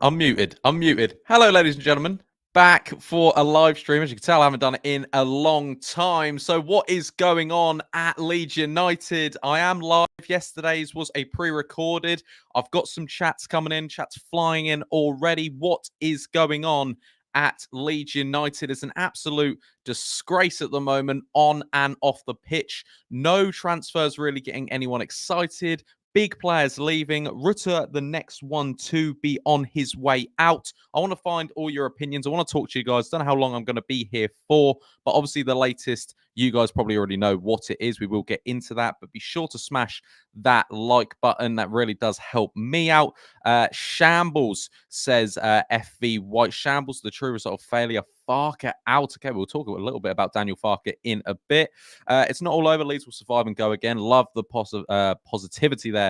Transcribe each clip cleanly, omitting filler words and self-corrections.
I'm muted. I'm muted. Hello, ladies and gentlemen. Back for a live stream. As you can tell, I haven't done it in a long time. So what is going on at Leeds United? I am live. Yesterday's was a pre-recorded. I've got some chats coming in, chats flying in already. What is going on at Leeds United? It's an absolute disgrace at the moment, on and off the pitch. No transfers really getting anyone excited. Big players leaving. Rutter, the next one to be on his way out. I want to find all your opinions. I want to talk to you guys. Don't know how long I'm going to be here for, but obviously the latest, you guys probably already know what it is. We will get into that, but be sure to smash that like button. That really does help me out. Shambles says FV White. Shambles, the true result of failure. Farke out. Okay, we'll talk a little bit about Daniel Farke in a bit. It's not all over. Leeds will survive and go again. Love the positivity there.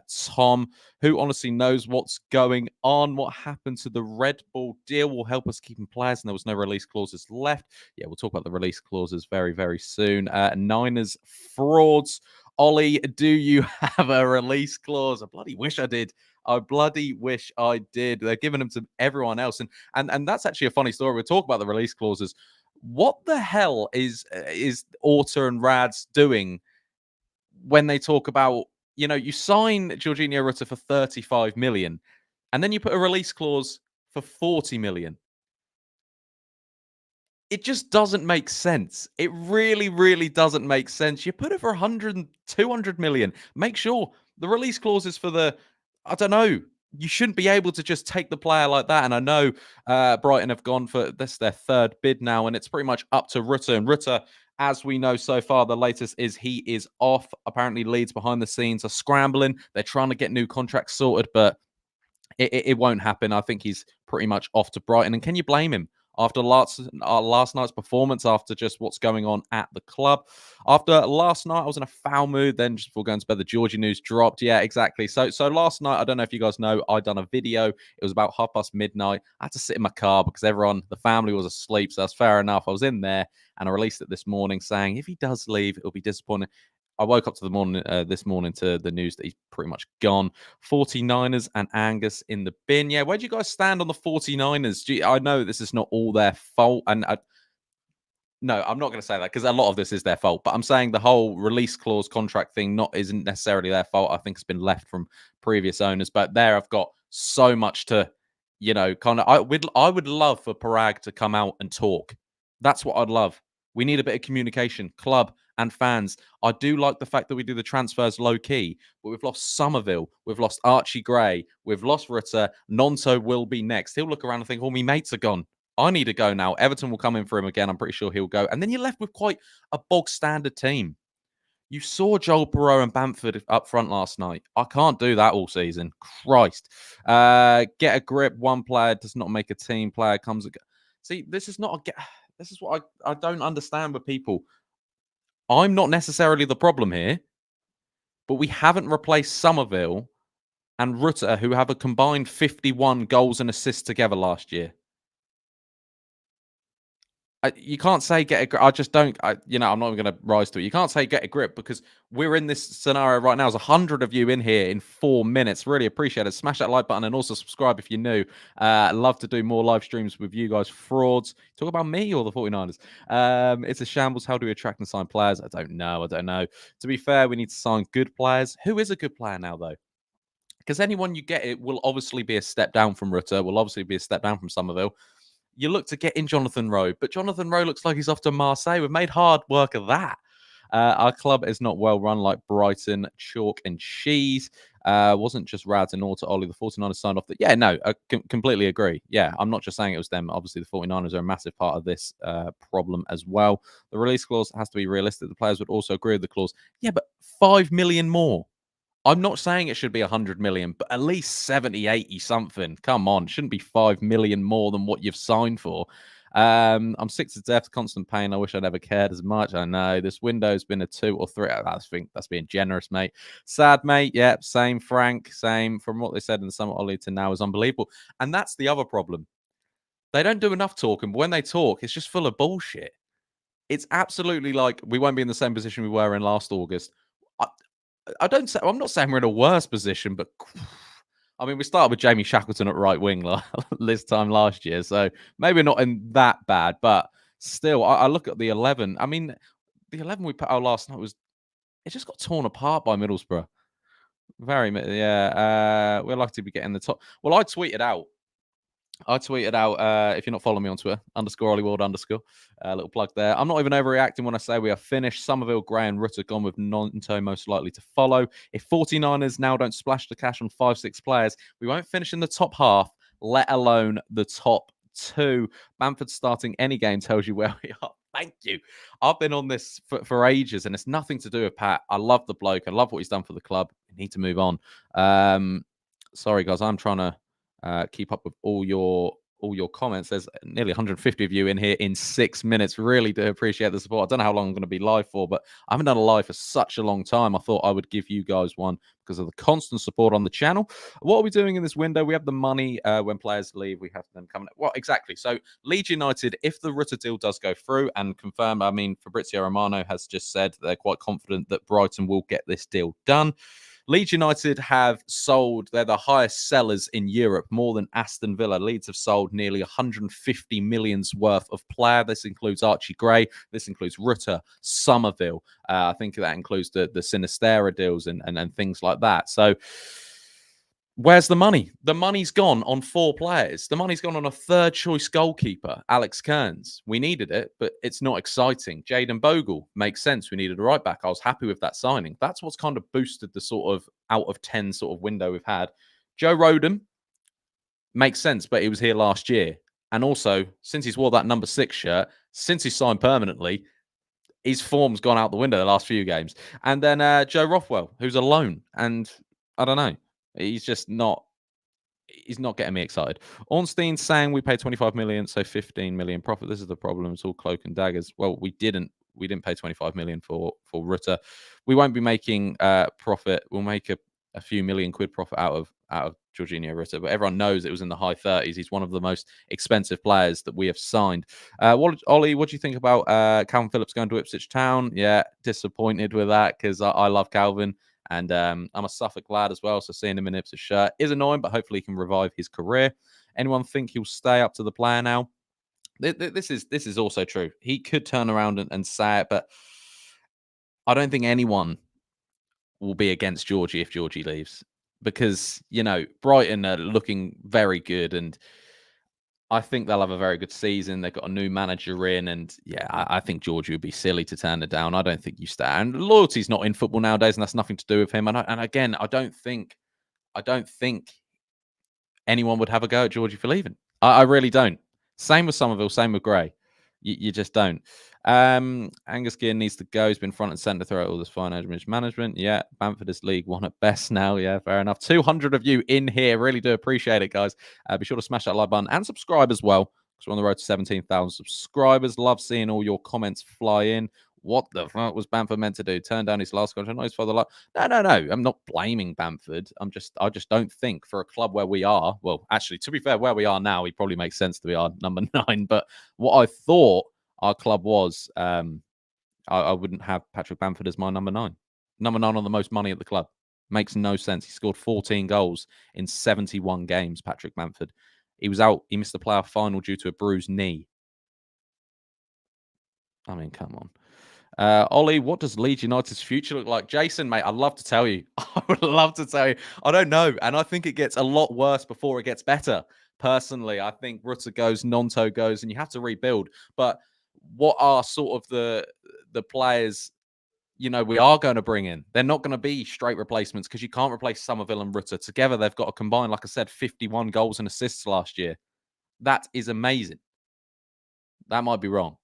Tom, who honestly knows what's going on. What happened to the Red Bull deal will help us keeping players, and there was no release clauses left. Yeah, we'll talk about the release clauses very, very soon. Niners frauds. Ollie, do you have a release clause? I bloody wish I did. I bloody wish I did. They're giving them to everyone else, and that's actually a funny story. We'll talk about the release clauses. What the hell is Orta and Rads doing when they talk about, you know, you sign Georginio Rutter for 35 million and then you put a release clause for 40 million? It just doesn't make sense. It really, really doesn't make sense. You put it for 100 and 200 million. Make sure the release clause is for the, I don't know. You shouldn't be able to just take the player like that. And I know Brighton have gone for this, their third bid now, and it's pretty much up to Rutter. And Rutter, as we know so far, the latest is he is off. Apparently, Leeds behind the scenes are scrambling. They're trying to get new contracts sorted, but it won't happen. I think he's pretty much off to Brighton. And can you blame him? After last night's performance, after just what's going on at the club. After last night, I was in a foul mood. Then just before going to bed, the Georgia news dropped. Yeah, exactly. So last night, I don't know if you guys know, I done a video. It was about midnight. I had to sit in my car because the family was asleep. So that's fair enough. I was in there and I released it this morning saying, if he does leave, it'll be disappointing. I woke up to the morning this morning to the news that he's pretty much gone. 49ers and Angus in the bin. Yeah, where do you guys stand on the 49ers? I know this is not all their fault. And no, I'm not going to say that because a lot of this is their fault. But I'm saying the whole release clause contract thing isn't necessarily their fault. I think it's been left from previous owners. But there I've got so much to, you know, kind of. I would love for Parag to come out and talk. That's what I'd love. We need a bit of communication, club and fans. I do like the fact that we do the transfers low key, but we've lost Somerville, we've lost Archie Gray, we've lost Rutter. Gnonto will be next. He'll look around and think, all my mates are gone. I need to go now. Everton will come in for him again. I'm pretty sure he'll go. And then you're left with quite a bog standard team. You saw Joel Perreault and Bamford up front last night. I can't do that all season. Christ. Get a grip. One player does not make a team. Player comes. See, this is not a get. This is what I don't understand with people. I'm not necessarily the problem here, but we haven't replaced Somerville and Rutter, who have a combined 51 goals and assists together last year. You can't say get a grip. I just don't, I'm not even going to rise to it. You can't say get a grip because we're in this scenario right now. There's 100 of you in here in 4 minutes. Really appreciate it. Smash that like button and also subscribe if you're new. Love to do more live streams with you guys. Frauds. Talk about me or the 49ers. It's a shambles. How do we attract and sign players? I don't know. To be fair, we need to sign good players. Who is a good player now, though? Because anyone you get, it will obviously be a step down from Rutter, will obviously be a step down from Somerville. You look to get in Jonathan Rowe, but Jonathan Rowe looks like he's off to Marseille. We've made hard work of that. Our club is not well run like Brighton, chalk and cheese. Wasn't just Rads and Orta, Ollie. The 49ers signed off that. Yeah, no, I completely agree. Yeah, I'm not just saying it was them. Obviously, the 49ers are a massive part of this problem as well. The release clause has to be realistic. The players would also agree with the clause. Yeah, but 5 million more. I'm not saying it should be 100 million, but at least 70, 80 something. Come on, it shouldn't be 5 million more than what you've signed for. I'm sick to death, constant pain. I wish I'd ever cared as much. I know this window's been a 2 or 3. I think that's being generous, mate. Sad, mate. Yeah, same, Frank. Same. From what they said in the summer, Ollie to now is unbelievable. And that's the other problem. They don't do enough talking, but when they talk, it's just full of bullshit. It's absolutely like we won't be in the same position we were in last August. I'm not saying we're in a worse position, but I mean, we started with Jamie Shackleton at right wing this time last year, so maybe not in that bad, but still, I look at the 11. I mean, the 11 we put out last night was it just got torn apart by Middlesbrough. Yeah. We're lucky to be getting the top. Well, I tweeted out, if you're not following me on Twitter, _Hollywood _ little plug there. I'm not even overreacting when I say we are finished. Somerville, Gray, and Rutter gone with Gnonto most likely to follow. If 49ers now don't splash the cash on 5-6 players, we won't finish in the top half, let alone the top two. Bamford starting any game tells you where we are. Thank you. I've been on this for ages, and it's nothing to do with Pat. I love the bloke. I love what he's done for the club. We need to move on. Sorry, guys. I'm trying to keep up with all your comments. There's nearly 150 of you in here in 6 minutes. Really do appreciate the support. I don't know how long I'm going to be live for, but I haven't done a live for such a long time. I thought I would give you guys one because of the constant support on the channel. What are we doing in this window? We have the money. When players leave, we have them coming. Well, exactly. So Leeds United, if the Rutter deal does go through and confirmed, I mean, Fabrizio Romano has just said they're quite confident that Brighton will get this deal done. Leeds United have sold, they're the highest sellers in Europe, more than Aston Villa. Leeds have sold nearly 150 million's worth of player. This includes Archie Gray. This includes Rutter, Somerville. I think that includes the Sinistera deals and things like that. So where's the money? The money's gone on 4 players. The money's gone on a third choice goalkeeper, Alex Kearns. We needed it, but it's not exciting. Jayden Bogle makes sense. We needed a right back. I was happy with that signing. That's what's kind of boosted the sort of out of 10 sort of window we've had. Joe Rodon makes sense, but he was here last year. And also, since he's wore that number 6 shirt, since he's signed permanently, his form's gone out the window the last few games. And then Joe Rothwell, who's a loan. And I don't know. He's not getting me excited. Ornstein saying we paid 25 million, so 15 million profit. This is the problem. It's all cloak and daggers. Well, we didn't pay 25 million for Rutter. We won't be making profit. We'll make a few million quid profit out of Georginio Rutter, but everyone knows it was in the high 30s. He's one of the most expensive players that we have signed. Ollie, what do you think about Calvin Phillips going to Ipswich Town? Yeah, disappointed with that because I love Calvin. And I'm a Suffolk lad as well, so seeing him in Ipswich shirt is annoying, but hopefully he can revive his career. Anyone think he'll stay up to the player now? This is also true. He could turn around and say it, but I don't think anyone will be against Georgie if Georgie leaves because, Brighton are looking very good and I think they'll have a very good season. They've got a new manager in, and yeah, I think Georgie would be silly to turn it down. I don't think you stand. Loyalty's not in football nowadays, and that's nothing to do with him. And again, I don't think anyone would have a go at Georgie for leaving. I really don't. Same with Somerville, same with Gray. You just don't. Angus Gear needs to go. He's been front and centre throughout all this financial management. Yeah, Bamford is League One at best now. Yeah, fair enough. 200 of you in here. Really do appreciate it, guys. Be sure to smash that like button and subscribe as well because we're on the road to 17,000 subscribers. Love seeing all your comments fly in. What the fuck was Bamford meant to do? Turn down his last contract? His father like, no. I'm not blaming Bamford. I just don't think for a club where we are. Well, actually, to be fair, where we are now, he probably makes sense to be our number 9. But what I thought our club was, I wouldn't have Patrick Bamford as my number 9. Number 9 on the most money at the club. Makes no sense. He scored 14 goals in 71 games, Patrick Bamford. He was out. He missed the playoff final due to a bruised knee. I mean, come on. Ollie, what does Leeds United's future look like? Jason, mate, I'd love to tell you. I would love to tell you. I don't know. And I think it gets a lot worse before it gets better. Personally, I think Rutter goes, Gnonto goes, and you have to rebuild. But what are sort of the players, we are going to bring in? They're not going to be straight replacements because you can't replace Somerville and Rutter. Together, they've got a combined, like I said, 51 goals and assists last year. That is amazing. That might be wrong.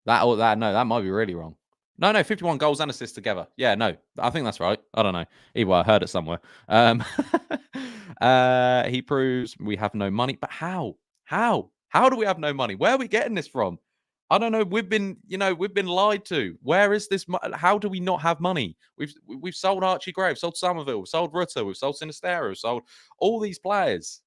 That might be really wrong. No, 51 goals and assists together. Yeah, no, I think that's right. I don't know. Either way, I heard it somewhere. He proves we have no money. But how? How do we have no money? Where are we getting this from? I don't know. We've been lied to. Where is this? How do we not have money? We've sold Archie Gray, we've sold Somerville, we've sold Rutter, we've sold Sinistera, we've sold all these players.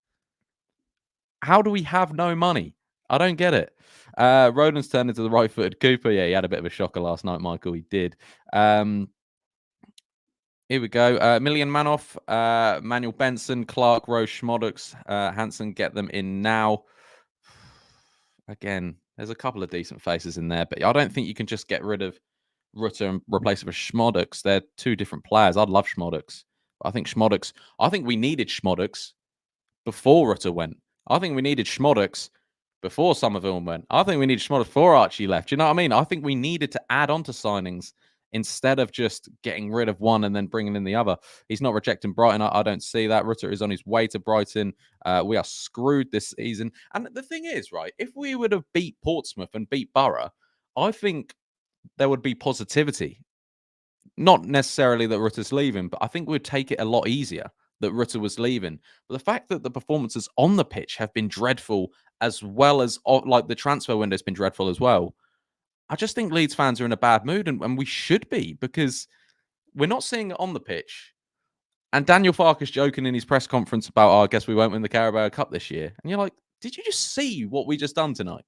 How do we have no money? I don't get it. Rodon's turned into the right-footed Cooper. Yeah, he had a bit of a shocker last night, Michael. He did. Here we go. Million Manoff, Manuel Benson, Clark, Roche, Schmoddux, Hansen, get them in now. Again, there's a couple of decent faces in there, but I don't think you can just get rid of Rutter and replace it with Schmoddux. They're two different players. I'd love Schmoddux. I think we needed Schmoddux before Rutter went. I think we needed Schmoddux before Somerville went. I think we needed Schmoddux before Archie left. Do you know what I mean? I think we needed to add on to signings instead of just getting rid of one and then bringing in the other. He's not rejecting Brighton. I don't see that. Rutter is on his way to Brighton. We are screwed this season. And the thing is, right, if we would have beat Portsmouth and beat Borough, I think there would be positivity. Not necessarily that Rutter's leaving, but I think we'd take it a lot easier that Rutter was leaving. But the fact that the performances on the pitch have been dreadful, as well as like the transfer window's been dreadful as well, I just think Leeds fans are in a bad mood, and we should be, because we're not seeing it on the pitch. And Daniel Farke's joking in his press conference about, I guess we won't win the Carabao Cup this year. And you're like, did you just see what we just done tonight?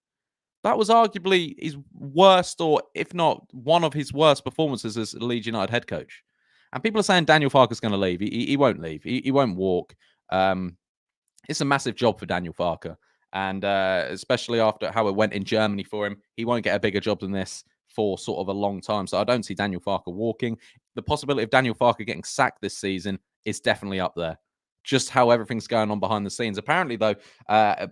That was arguably his worst, or if not one of his worst performances as a Leeds United head coach. And people are saying Daniel Farke's going to leave. He won't leave. He won't walk. It's a massive job for Daniel Farke. And especially after how it went in Germany for him, he won't get a bigger job than this for sort of a long time. So I don't see Daniel Farke walking. The possibility of Daniel Farke getting sacked this season is definitely up there. Just how everything's going on behind the scenes. Apparently, though,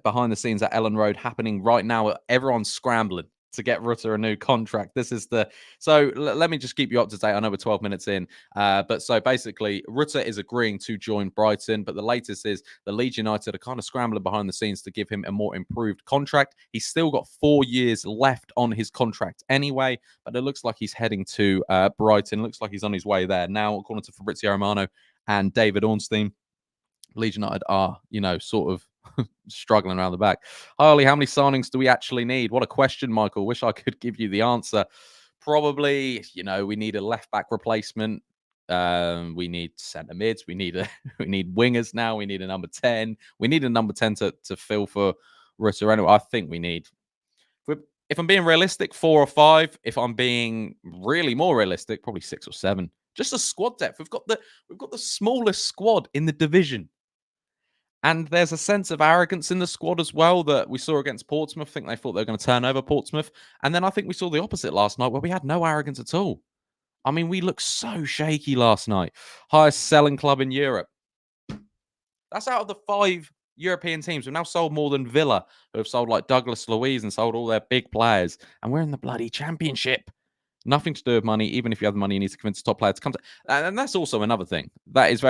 behind the scenes at Ellen Road happening right now, everyone's scrambling to get Rutter a new contract. This is let me just keep you up to date. I know we're 12 minutes in, but so basically, Rutter is agreeing to join Brighton, but the latest is the Leeds United are kind of scrambling behind the scenes to give him a more improved contract. He's still got 4 years left on his contract anyway, but it looks like he's heading to Brighton. Looks like he's on his way there now, according to Fabrizio Romano and David Ornstein. Leeds United are, sort of struggling around the back. Hi, Ollie, how many signings do we actually need? What a question, Michael. Wish I could give you the answer. Probably, we need a left-back replacement. We need centre mids. We need wingers now. We need a number 10. We need a number 10 to fill for Rutter. Anyway, I think we need, if I'm being realistic, 4 or 5. If I'm being really more realistic, probably 6 or 7. Just a squad depth. We've got the smallest squad in the division. And there's a sense of arrogance in the squad as well that we saw against Portsmouth. I think they thought they were going to turn over Portsmouth. And then I think we saw the opposite last night, where we had no arrogance at all. I mean, we looked so shaky last night. Highest selling club in Europe. That's out of the 5 European teams. We've now sold more than Villa, who have sold like Douglas Luiz and sold all their big players. And we're in the bloody Championship. Nothing to do with money. Even if you have the money, you need to convince the top player to come to. And that's also another thing. That is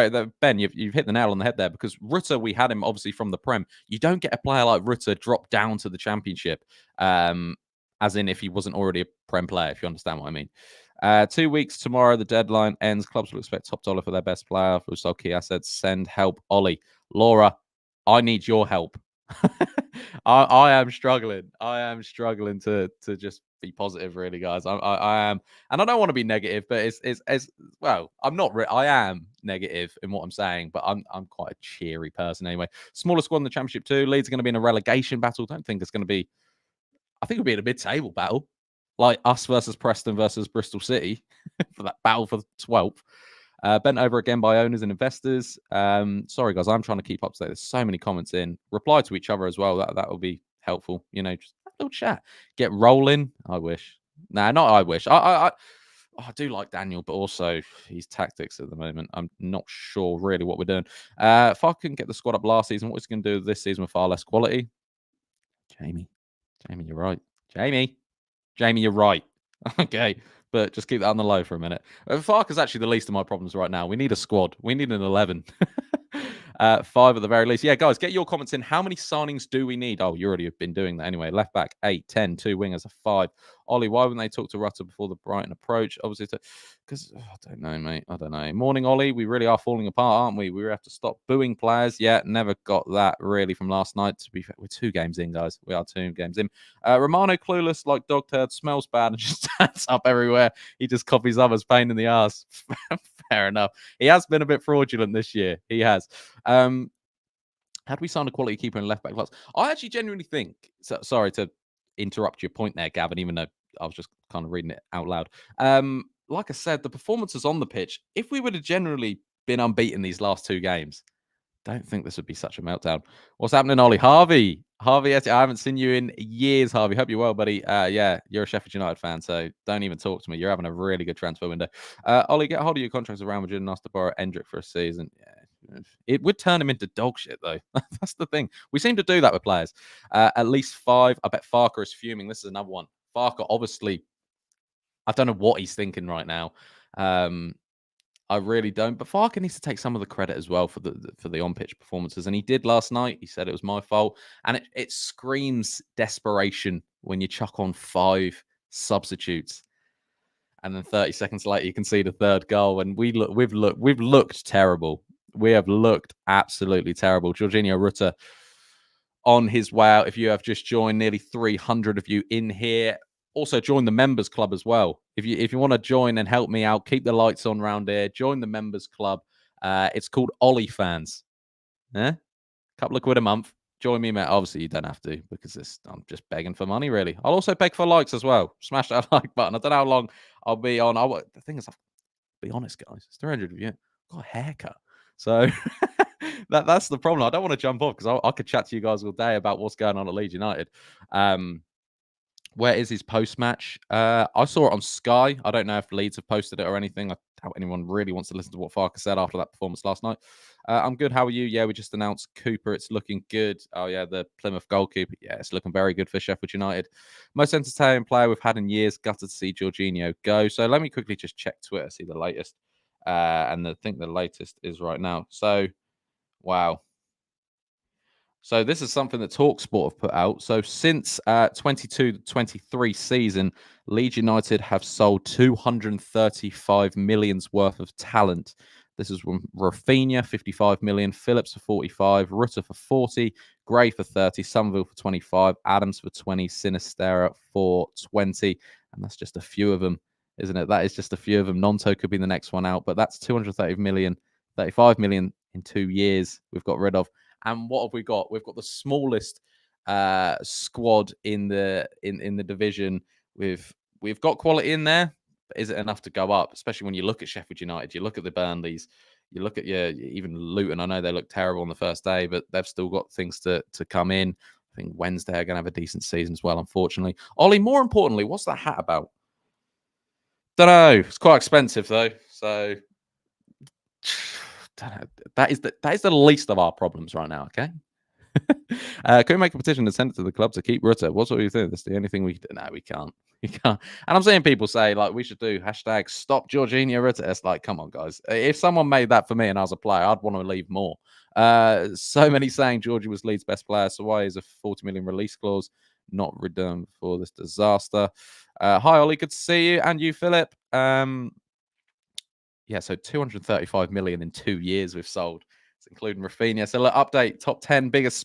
Ben, you've hit the nail on the head there, because Rutter, we had him obviously from the Prem. You don't get a player like Rutter drop down to the Championship, as in if he wasn't already a Prem player, if you understand what I mean. 2 weeks tomorrow, the deadline ends. Clubs will expect top dollar for their best player. For sold key assets, send help, Ollie. Laura, I need your help. I am struggling. I am struggling to just be positive, really, guys. I am, and I don't want to be negative, but it's well, I'm not. I am negative in what I'm saying, but I'm quite a cheery person anyway. Smaller squad in the Championship too. Leeds are going to be in a relegation battle. Don't think it's going to be. I think it'll be in a mid-table battle, like us versus Preston versus Bristol City for that battle for 12th. Bent over again by owners and investors. Sorry, guys, I'm trying to keep up to date. There's so many comments in. Reply to each other as well. That will be helpful. Just have a little chat. Get rolling. I wish. Nah, not I wish. I do like Daniel, but also his tactics at the moment. I'm not sure really what we're doing. If I couldn't get the squad up last season, what is he going to do this season with far less quality? Jamie, you're right. Jamie, you're right. Okay. But just keep that on the low for a minute. Farke is actually the least of my problems right now. We need a squad. We need an 11. 5 at the very least. Yeah, guys, get your comments in. How many signings do we need? Oh, you already have been doing that anyway. Left back, 8, 10, 2 wingers, a 5. Ollie, why wouldn't they talk to Rutter before the Brighton approach? Obviously, because I don't know, mate. I don't know. Morning, Ollie. We really are falling apart, aren't we? We have to stop booing players. Yeah, never got that really from last night. To be fair, we're 2 games in, guys. We are 2 games in. Romano, clueless like dog turd, smells bad and just stands up everywhere. He just copies others, pain in the ass. Fair enough. He has been a bit fraudulent this year. He has. Had we signed a quality keeper in left back class? I actually genuinely think. Sorry to interrupt your point there, Gavin, even though I was just kind of reading it out loud. like I said, the performances on the pitch, if we would have generally been unbeaten these last 2 games, don't think this would be such a meltdown. What's happening, Ollie? Harvey, I haven't seen you in years, Harvey. Hope you're well, buddy. Yeah, you're a Sheffield United fan, so don't even talk to me. You're having a really good transfer window. Ollie, get a hold of your contracts around Madrid and ask to borrow Endrick for a season. Yeah, it would turn him into dog shit, though. That's the thing. We seem to do that with players. At least 5. I bet Farke is fuming. This is another one. Farke, obviously, I don't know what he's thinking right now. I really don't. But Farke needs to take some of the credit as well for the on-pitch performances, and he did last night. He said it was my fault, and it screams desperation when you chuck on 5 substitutes, and then 30 seconds later you can see the 3rd goal, and we've looked terrible. We have looked absolutely terrible. Georginio Rutter on his way out. If you have just joined, nearly 300 of you in here. Also join the members club as well. If you want to join and help me out, keep the lights on around here. Join the members club. It's called Ollie Fans. Yeah, couple of quid a month. Join me, mate. Obviously, you don't have to because I'm just begging for money, really. I'll also beg for likes as well. Smash that like button. I don't know how long I'll be on. The thing is, I'll be honest, guys. It's 300 of you. I've got a haircut, so that's the problem. I don't want to jump off because I could chat to you guys all day about what's going on at Leeds United. Where is his post-match? I saw it on Sky. I don't know if Leeds have posted it or anything. I doubt anyone really wants to listen to what Farke said after that performance last night. I'm good. How are you? Yeah, we just announced Cooper. It's looking good. Oh, yeah, the Plymouth goalkeeper. Yeah, it's looking very good for Sheffield United. Most entertaining player we've had in years. Gutted to see Georginio go. So let me quickly just check Twitter, see the latest. And I think the latest is right now. So, wow. So this is something that TalkSport have put out. So since 22-23 season, Leeds United have sold 235 millions worth of talent. This is from Rafinha, 55 million, Phillips for 45, Rutter for 40, Gray for 30, Somerville for 25, Adams for 20, Sinistera for 20. And that's just a few of them, isn't it? That is just a few of them. Gnonto could be the next one out, but that's 230 million, 35 million in 2 years we've got rid of. And what have we got? We've got the smallest squad in the division. We've got quality in there, but is it enough to go up? Especially when you look at Sheffield United, you look at the Burnleys, you look at even Luton. I know they look terrible on the first day, but they've still got things to come in. I think Wednesday are going to have a decent season as well, unfortunately. Ollie, more importantly, what's that hat about? Don't know. It's quite expensive though, so that is the least of our problems right now. Okay. Can we make a petition and send it to the club to keep Rutter? What do you think? That's the only thing we can do. No, we can't. We can't. And I'm seeing people say like we should do hashtag stop Georginio Rutter. It's like, come on, guys. If someone made that for me and I was a player, I'd want to leave more. So many saying Georgie was Leeds' best player. So why is a 40 million release clause not redone for this disaster? Hi, Ollie. Good to see you. And you, Philip. Yeah, so 235 million in 2 years we've sold. It's including Rafinha. So look, update top 10 biggest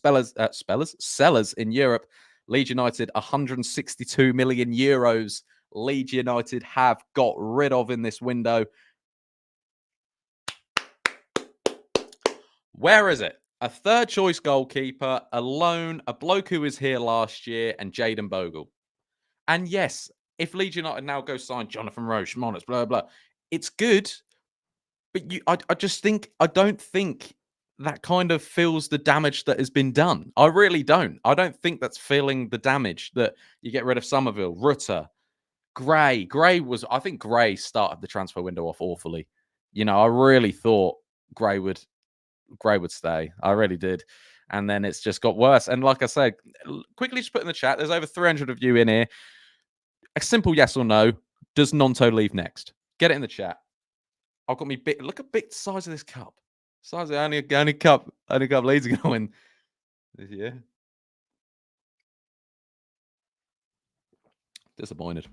sellers in Europe. Leeds United, 162 million euros. Leeds United have got rid of in this window. Where is it? A third choice goalkeeper, a loan, a bloke who was here last year, and Jayden Bogle. And yes, if Leeds United now go sign Jonathan Roche, Monas, blah, blah, it's good. But I don't think that kind of feels the damage that has been done. I really don't. I don't think that's feeling the damage that you get rid of Somerville, Rutter, Gray. I think Gray started the transfer window off awfully. You know, I really thought Gray would stay. I really did. And then it's just got worse. And like I said, quickly just put in the chat, there's over 300 of you in here. A simple yes or no. Does Gnonto leave next? Get it in the chat. I've got me big. Look at big size of this cup. Size of only cup Leeds are going this year. Disappointed.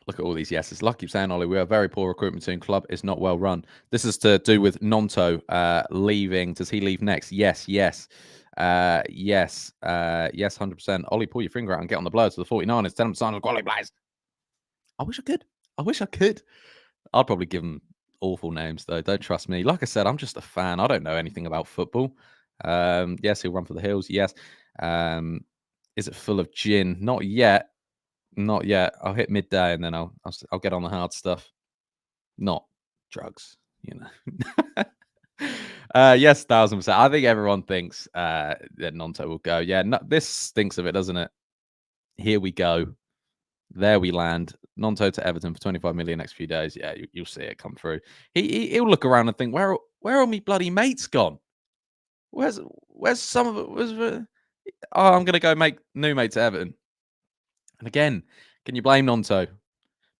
Look at all these yeses. Like you saying, Ollie, we are a very poor recruitment team. Club is not well run. This is to do with Gnonto leaving. Does he leave next? Yes. Yes, 100%. Ollie, pull your finger out and get on the blow to the 49ers. Tell them to sign quality players. I wish I could. I'd probably give them awful names, though. Don't trust me. Like I said, I'm just a fan. I don't know anything about football. Yes, he'll run for the hills. Yes. Is it full of gin? Not yet. Not yet. I'll hit midday and then I'll get on the hard stuff. Not drugs, you know. Yes, 1000%. I think everyone thinks that Gnonto will go. Yeah, no, this stinks of it, doesn't it? Here we go. There we land. Gnonto to Everton for 25 million next few days. Yeah, you'll see it come through. He'll look around and think, where are me bloody mates gone? Where's some of it? Oh, I'm gonna go make new mates at Everton. And again, can you blame Gnonto?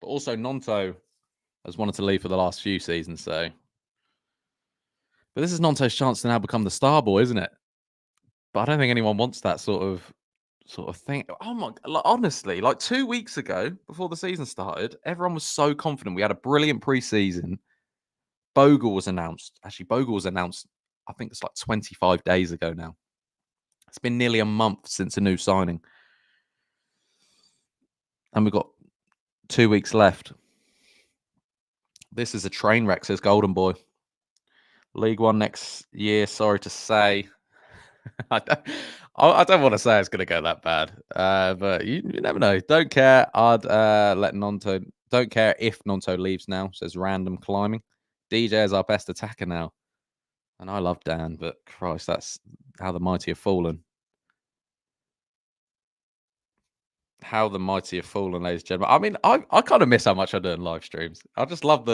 But also Gnonto has wanted to leave for the last few seasons, so. But this is Gnonto's chance to now become the star boy, isn't it? But I don't think anyone wants that sort of thing. Oh my! Like, honestly, like 2 weeks ago, before the season started, everyone was so confident. We had a brilliant preseason. Bogle was announced. Actually, Bogle was announced. I think it's like 25 days ago now. It's been nearly a month since a new signing, and we've got 2 weeks left. This is a train wreck, says Golden Boy. League One next year. Sorry to say. I don't want to say it's going to go that bad, but you never know. Don't care. I'd let Gnonto. Don't care if Gnonto leaves now, says Random Climbing. DJ is our best attacker now. And I love Dan, but Christ, that's how the mighty have fallen. How the mighty have fallen, ladies and gentlemen. I mean, I kind of miss how much I do in live streams. I just love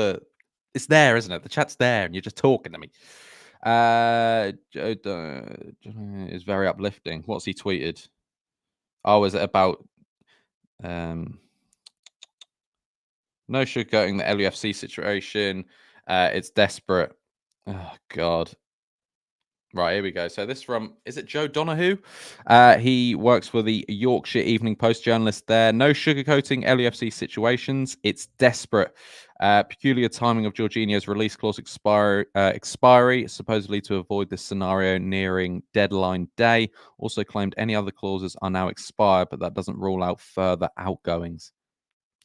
it's there, isn't it? The chat's there, and you're just talking to me. Is very uplifting. What's he tweeted? Oh, is it about no sugarcoating the LUFC situation? It's desperate. Oh God. Right, here we go. So this from, is it Joe Donahue? He works for the Yorkshire Evening Post, journalist there. No sugarcoating LUFC situations. It's desperate. Peculiar timing of Georginio's release clause expiry, supposedly to avoid this scenario nearing deadline day. Also claimed any other clauses are now expired, but that doesn't rule out further outgoings.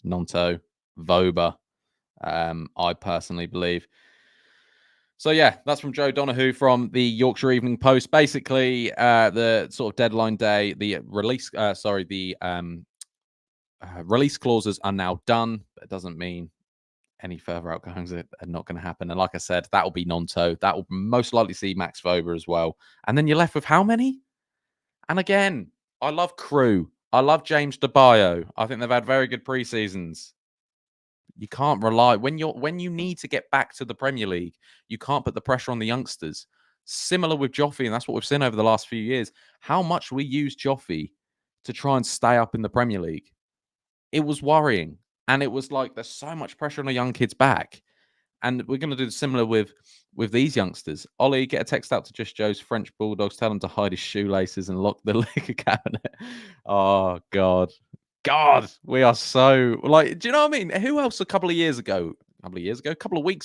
Gnonto, Voba, I personally believe. So yeah, that's from Joe Donahue from the Yorkshire Evening Post. Basically, the sort of deadline day, the release, release clauses are now done. But it doesn't mean any further outgoings are not going to happen. And like I said, that will be Gnonto. That will most likely see Max Vober as well. And then you're left with how many? And again, I love Crew. I love James DeBio. I think they've had very good pre-seasons. You can't rely when you need to get back to the Premier League. You can't put the pressure on the youngsters. Similar with Joffy, and that's what we've seen over the last few years. How much we use Joffy to try and stay up in the Premier League. It was worrying, and it was like there's so much pressure on a young kid's back, and we're going to do similar with these youngsters. Ollie, get a text out to Just Joe's French Bulldogs. Tell him to hide his shoelaces and lock the liquor cabinet. Oh God. God, we are so like, do you know what I mean? Who else a couple of weeks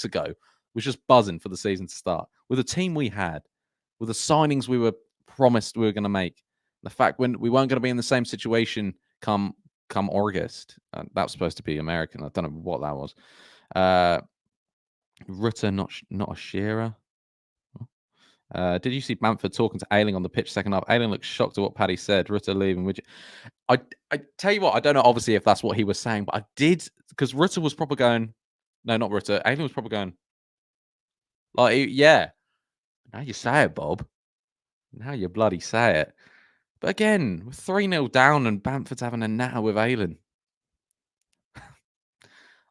ago, was just buzzing for the season to start with the team we had, with the signings we were promised we were going to make, the fact when we weren't going to be in the same situation come August. That was supposed to be American. I don't know what that was. Rutter, not a Shearer. Did you see Bamford talking to Ayling on the pitch second half? Ayling looked shocked at what Paddy said. Rutter leaving. Would you? I tell you what, I don't know obviously if that's what he was saying, but I did, because Rutter was probably going, no, not Rutter. Ayling was probably going, like, yeah. Now you say it, Bob. Now you bloody say it. But again, we're 3-0 down and Bamford's having a natter with Ayling.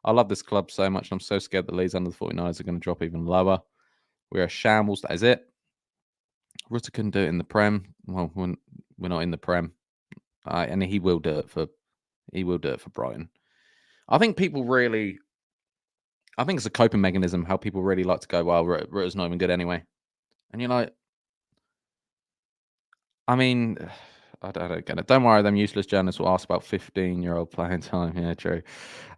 I love this club so much, and I'm so scared that Leeds under the 49ers are going to drop even lower. We're a shambles. That is it. Rutter couldn't do it in the Prem. Well, we're not in the Prem. And he will do it for Brighton. I think it's a coping mechanism how people really like to go, well, Rutter's not even good anyway. And you're like, I mean, I don't get it. Don't worry, them useless journalists will ask about 15-year-old playing time. Yeah, true.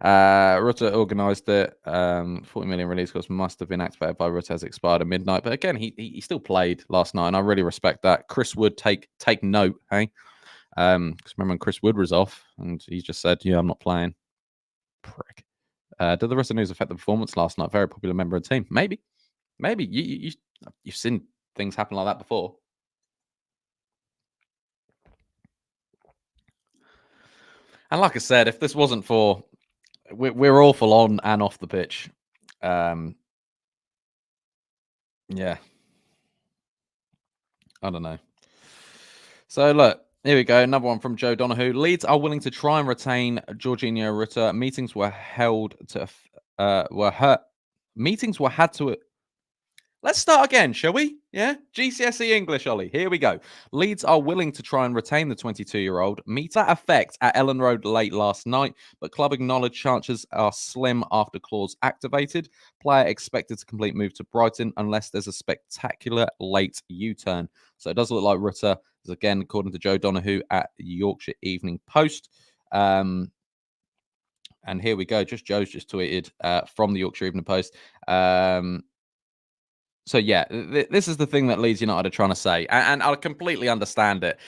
Rutter organised it. 40 million release cost must have been activated by Rutter as expired at midnight. But again, he still played last night, and I really respect that. Chris Wood, take note, hey? Because remember when Chris Wood was off, and he just said, yeah, I'm not playing. Prick. Did the rest of the news affect the performance last night? Very popular member of the team. Maybe. You've seen things happen like that before. And like I said, if this wasn't for, we're awful on and off the pitch. Yeah, I don't know. So look, here we go. Another one from Joe Donahue. Leeds are willing to try and retain Georginio Rutter. Meetings were held to were hurt. Meetings were had to. Let's start again, shall we? Yeah? GCSE English, Ollie. Here we go. Leeds are willing to try and retain the 22-year-old. Meet that effect at Ellen Road late last night, but club acknowledged chances are slim after clause activated. Player expected to complete move to Brighton unless there's a spectacular late U-turn. So it does look like Rutter is, again, according to Joe Donahue at Yorkshire Evening Post. And here we go. Joe's just tweeted from the Yorkshire Evening Post. So yeah, this is the thing that Leeds United are trying to say, and I completely understand it.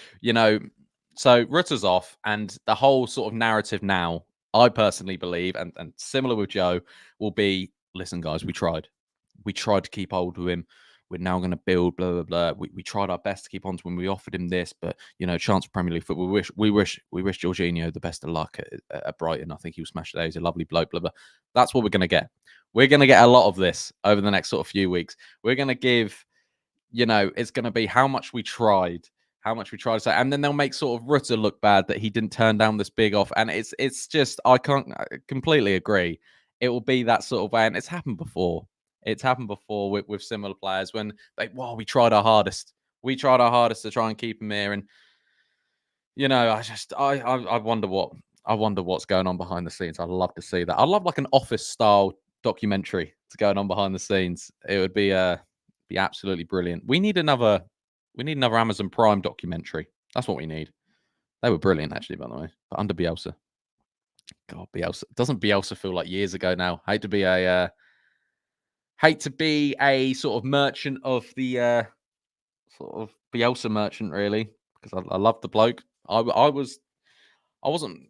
So Rutter's off, and the whole sort of narrative now, I personally believe, and similar with Joe, will be: listen, guys, we tried to keep hold of him. We're now going to build, blah blah blah. We tried our best to keep on to him. We offered him this, but chance for Premier League football. We wish Georginio the best of luck at Brighton. I think he'll smash it. He's a lovely bloke, blah blah. That's what we're going to get. We're going to get a lot of this over the next sort of few weeks. We're going to give, it's going to be how much we tried. And then they'll make sort of Rutter look bad that he didn't turn down this big off. And it's just, I completely agree. It will be that sort of way. And it's happened before. It's happened before with similar players when we tried our hardest. We tried our hardest to try and keep him here. And, I wonder what's going on behind the scenes. I'd love to see that. I'd love like an office style documentary to going on behind the scenes. It would be absolutely brilliant. We need another Amazon Prime documentary. That's what we need. They were brilliant, actually, by the way. But under Bielsa. God, Bielsa. Doesn't Bielsa feel like years ago now? Hate to be a sort of merchant of the sort of Bielsa merchant, really, because I love the bloke. I wasn't,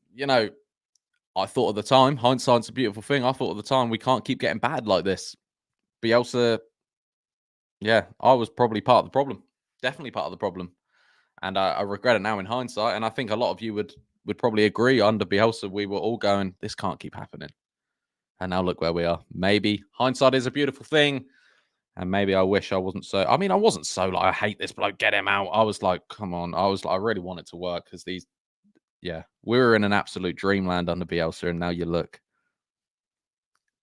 I thought at the time, hindsight's a beautiful thing. I thought at the time, we can't keep getting bad like this. Bielsa, yeah, I was probably part of the problem. Definitely part of the problem. And I regret it now in hindsight. And I think a lot of you would probably agree under Bielsa, we were all going, this can't keep happening. And now look where we are. Maybe hindsight is a beautiful thing. And maybe I wish I wasn't so. I mean, I wasn't so like, I hate this bloke, get him out. I was like, come on. I was like, I really want it to work because we were in an absolute dreamland under Bielsa. And now you look.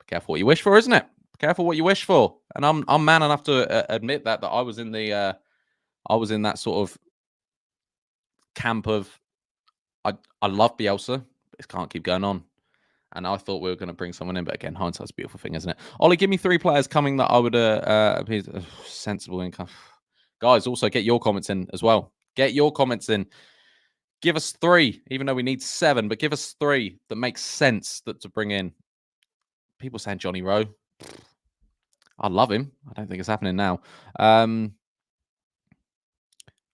Be careful what you wish for, isn't it? Be careful what you wish for. And I'm man enough to admit that I was in that sort of camp of I love Bielsa, but it can't keep going on. And I thought we were going to bring someone in, but again, hindsight's a beautiful thing, isn't it? Ollie, give me 3 players coming that I would be sensible income. Guys, also get your comments in as well. Get your comments in. Give us 3, even though we need 7, but give us 3 that makes sense to bring in. People saying Johnny Rowe. I love him. I don't think it's happening now.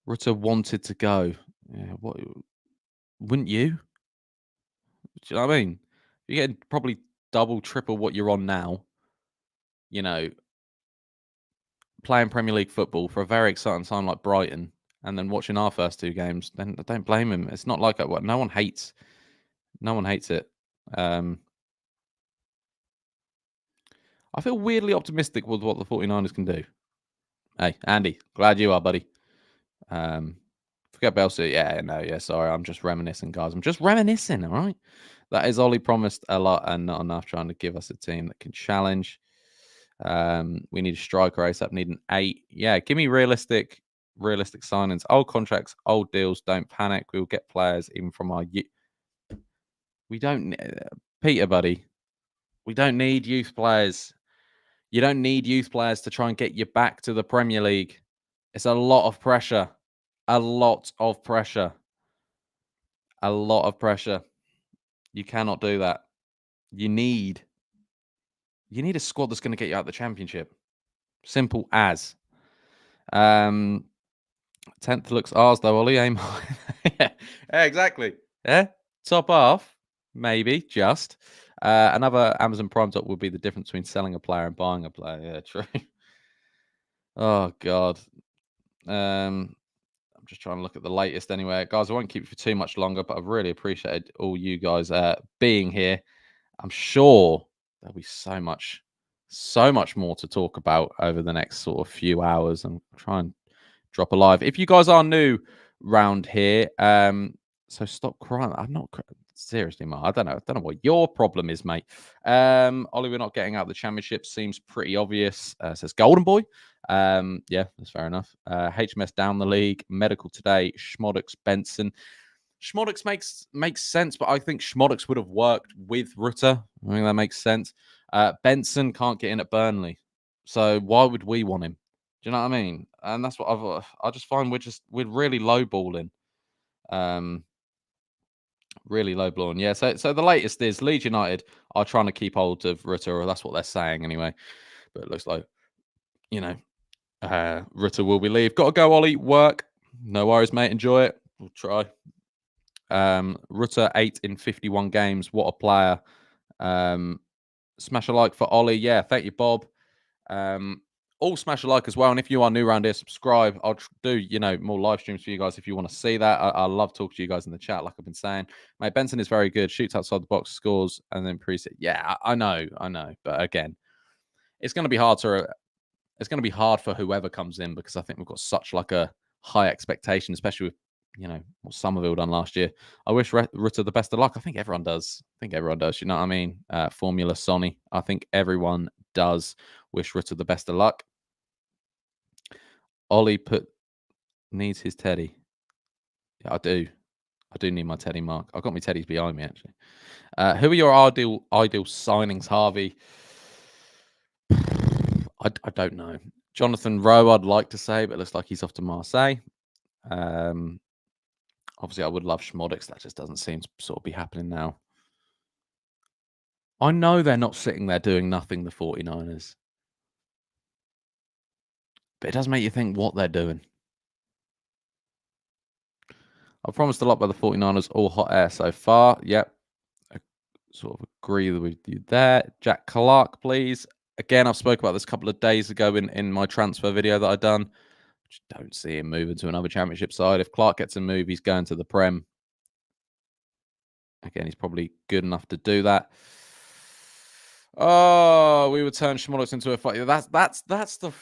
Rutter wanted to go. Yeah, what? Wouldn't you? Do you know what I mean? You're getting probably double, triple what you're on now. Playing Premier League football for a very exciting time like Brighton, and then watching our first 2 games. Then I don't blame him. It's not like what no one hates. No one hates it. I feel weirdly optimistic with what the 49ers can do. Hey, Andy, glad you are, buddy. Forget Bielsa. Yeah, sorry. I'm just reminiscing, guys. I'm just reminiscing, all right? That is Ollie promised a lot and not enough, trying to give us a team that can challenge. We need a striker ASAP, need an 8. Yeah, give me realistic signings. Old contracts, old deals. Don't panic. We'll get players even from our We don't, Peter, buddy. We don't need youth players. You don't need youth players to try and get you back to the Premier League. It's a lot of pressure. A lot of pressure. A lot of pressure. You cannot do that. You need a squad that's going to get you out of the Championship. Simple as. 10th looks ours though, Ollie. Aim high. Yeah, exactly. Yeah, top half, maybe just. Another Amazon Prime top would be the difference between selling a player and buying a player. Yeah, true. Oh God. just trying to look at the latest anyway. Guys, I won't keep you for too much longer, but I've really appreciated all you guys being here. I'm sure there'll be so much more to talk about over the next sort of few hours, and try and drop a live. If you guys are new round here, so stop crying. I'm not seriously, Mark. I don't know what your problem is, mate. Ollie, we're not getting out the championship. Seems pretty obvious. Says Golden Boy. Yeah, that's fair enough. HMS down the league. Medical today. Schmodix, Benson. Schmodix makes sense, but I think Schmodix would have worked with Rutter. I think that makes sense. Benson can't get in at Burnley, so why would we want him? Do you know what I mean? And that's what I just find we're really lowballing. Really lowballing. Yeah. So the latest is Leeds United are trying to keep hold of Rutter, or that's what they're saying anyway. But it looks like, you know, Rutter will be leave. Got to go, Ollie. Work. No worries, mate. Enjoy it. We'll try. Rutter 8 in 51 games. What a player. Smash a like for Ollie. Yeah, thank you, Bob. All smash a like as well. And if you are new around here, subscribe. I'll do, more live streams for you guys if you want to see that. I love talking to you guys in the chat, like I've been saying. Mate, Benson is very good. Shoots outside the box, scores, and then preset. Yeah, I know. But again, it's going to be hard for whoever comes in, because I think we've got such like a high expectation, especially with what Somerville done last year. I wish Rutter the best of luck. I think everyone does. You know what I mean? Formula Sonny. I think everyone does wish Rutter the best of luck. Ollie needs his teddy. Yeah, I do. I do need my teddy, Mark. I've got my teddies behind me, actually. Who are your ideal signings, Harvey? I don't know. Jonathan Rowe, I'd like to say, but it looks like he's off to Marseille. Obviously, I would love Schmodix. That just doesn't seem to sort of be happening now. I know they're not sitting there doing nothing, the 49ers. But it does make you think what they're doing. I promised a lot by the 49ers. All hot air so far. Yep. I sort of agree with you there. Jack Clark, please. Again, I've spoke about this a couple of days ago in my transfer video that I've done. Just don't see him moving to another championship side. If Clark gets a move, he's going to the Prem. Again, he's probably good enough to do that. Oh, we would turn Schmolitz into a fight. That's the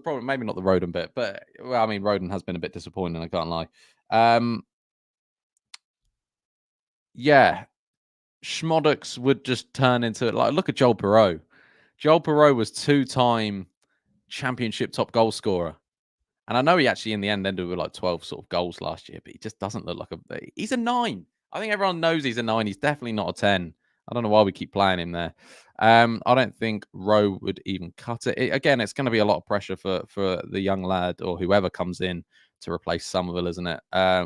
problem. Maybe not the Roden bit, but well, I mean, Roden has been a bit disappointing. I can't lie. Yeah, Schmodix would just turn into it. Like, look at Joel Perreault. Joel Perreault was 2-time championship top goal scorer. And I know he actually in the end ended with like 12 sort of goals last year, but he just doesn't look like he's a 9. I think everyone knows he's a 9. He's definitely not a 10. I don't know why we keep playing him there. I don't think Rowe would even cut it. Again, it's going to be a lot of pressure for the young lad or whoever comes in to replace Somerville, isn't it?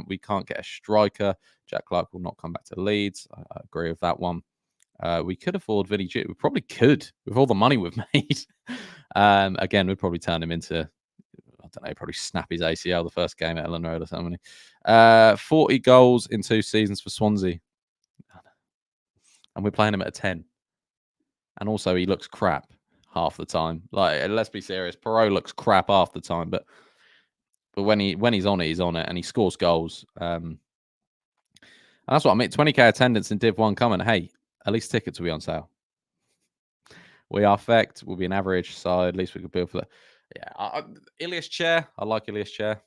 We can't get a striker. Jack Clark will not come back to Leeds. I agree with that one. We could afford Vinny G. We probably could with all the money we've made. Again, we'd probably turn him into, I don't know, probably snap his ACL the first game at Ellen Road or something. 40 goals in 2 seasons for Swansea. And we're playing him at a 10. And also, he looks crap half the time. Like, let's be serious. Perreault looks crap half the time, but when he's on it, and he scores goals. And that's what I mean. 20k attendance in Div 1 coming. Hey, at least tickets will be on sale. We are fecked. We'll be an average side. At least we could build for that. Yeah, Ilias Chair. I like Ilias Chair,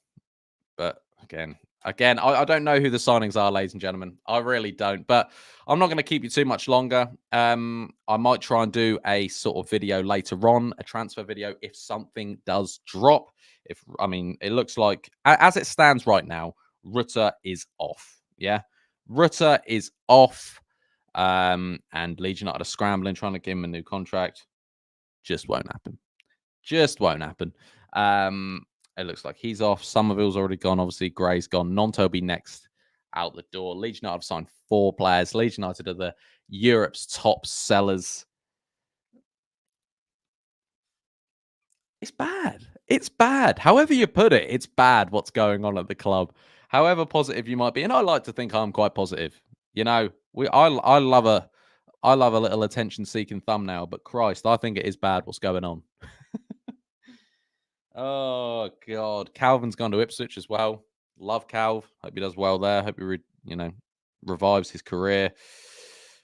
but again, I don't know who the signings are, ladies and gentlemen. I really don't. But I'm not going to keep you too much longer. I might try and do a sort of video later on, a transfer video, if something does drop. It looks like, as it stands right now, Rutter is off. Yeah, Rutter is off. And Leeds United are scrambling, trying to give him a new contract. Just won't happen. It looks like he's off. Somerville's already gone. Obviously, Gray's gone. Gnonto will be next out the door. Leeds United have signed 4 players. Leeds United are the Europe's top sellers. It's bad. It's bad. However you put it, it's bad what's going on at the club. However positive you might be, and I like to think I'm quite positive. You know, I love a little attention-seeking thumbnail, but Christ, I think it is bad what's going on. Oh, God. Calvin's gone to Ipswich as well. Love Calv. Hope he does well there. Hope he, revives his career.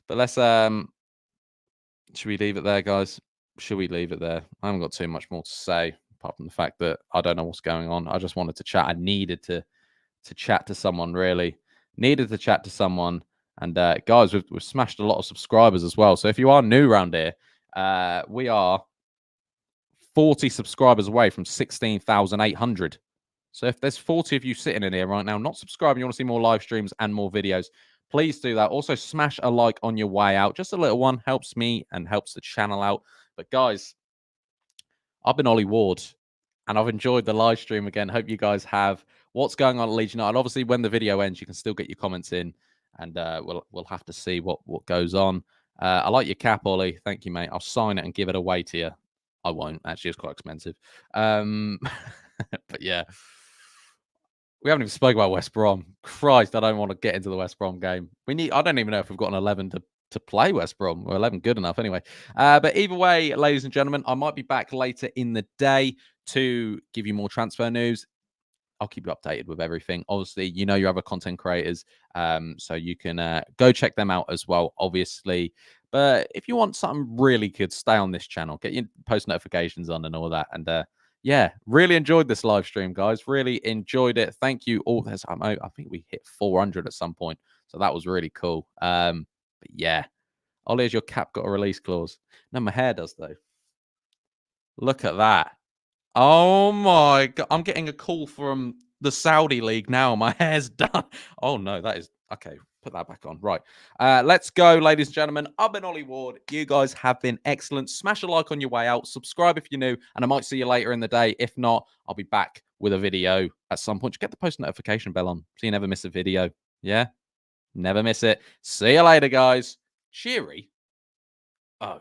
But let's should we leave it there, guys? Should we leave it there? I haven't got too much more to say apart from the fact that I don't know what's going on. I just wanted to chat. I needed to chat to someone. Really needed to chat to someone. And guys, we've smashed a lot of subscribers as well. So if you are new around here, we are 40 subscribers away from 16,800. So if there's 40 of you sitting in here right now, not subscribing, you want to see more live streams and more videos, please do that. Also, smash a like on your way out. Just a little one helps me and helps the channel out. But guys, I've been Ollie Ward, and I've enjoyed the live stream again. Hope you guys have. What's going on at Leeds United? Obviously, when the video ends, you can still get your comments in, and we'll have to see what goes on. I like your cap, Ollie. Thank you, mate. I'll sign it and give it away to you. I won't. Actually, it's quite expensive. But yeah. We haven't even spoken about West Brom. Christ, I don't want to get into the West Brom game. I don't even know if we've got an 11 to play West Brom. Or 11 good enough anyway. But either way, ladies and gentlemen, I might be back later in the day to give you more transfer news. I'll keep you updated with everything. Obviously, you know your other content creators, so you can go check them out as well, obviously. But if you want something really good, stay on this channel. Get your post notifications on and all that. And yeah, really enjoyed this live stream, guys. Really enjoyed it. Thank you all. I think we hit 400 at some point, so that was really cool. But yeah, Ollie, has your cap got a release clause? No, my hair does though. Look at that. Oh my God. I'm getting a call from the Saudi League now. My hair's done. Oh no, that is okay. Put that back on. Right. Let's go, ladies and gentlemen. I've been Ollie Ward. You guys have been excellent. Smash a like on your way out. Subscribe if you're new, and I might see you later in the day. If not, I'll be back with a video at some point. Just get the post notification bell on so you never miss a video. Yeah? Never miss it. See you later, guys. Cheery. Oh.